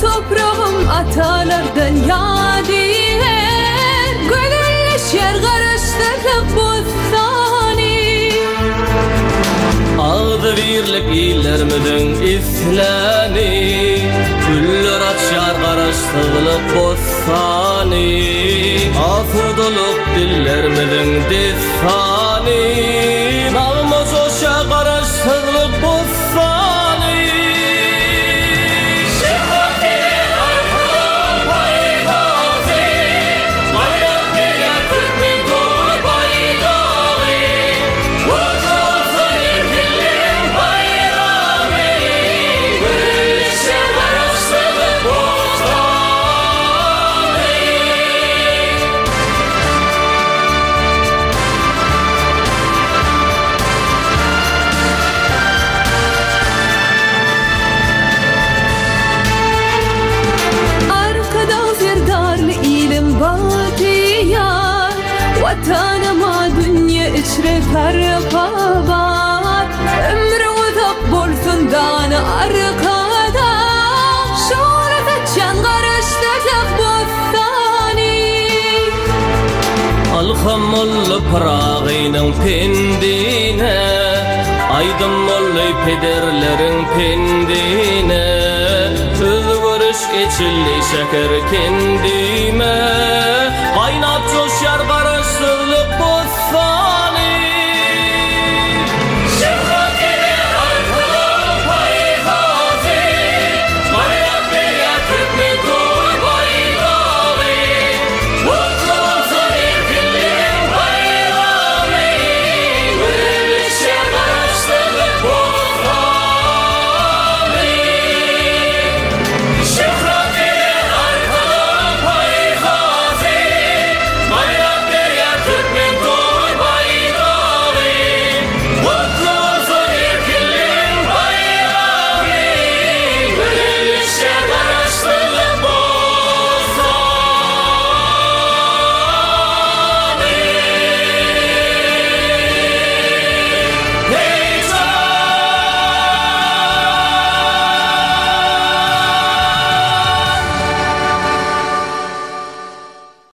toprağım atalardan yadigar, gönülleşer karıştırdık bostani. Ağdı birlik ilermidin islani, güller açar karıştırdık bostani. Afuduluk dillermidin distani, namus oşa karıştırdık bostani. Vatanıma dünya içre farka var, ömrü uzak bolsun dağını arkada, şöhret etken karıştırdık bostani. Alhamollu prağının pendine, aydın mollu pederlerin pendine, özgürüş geçilli şeker kendime, kaynap coşar karıştırlık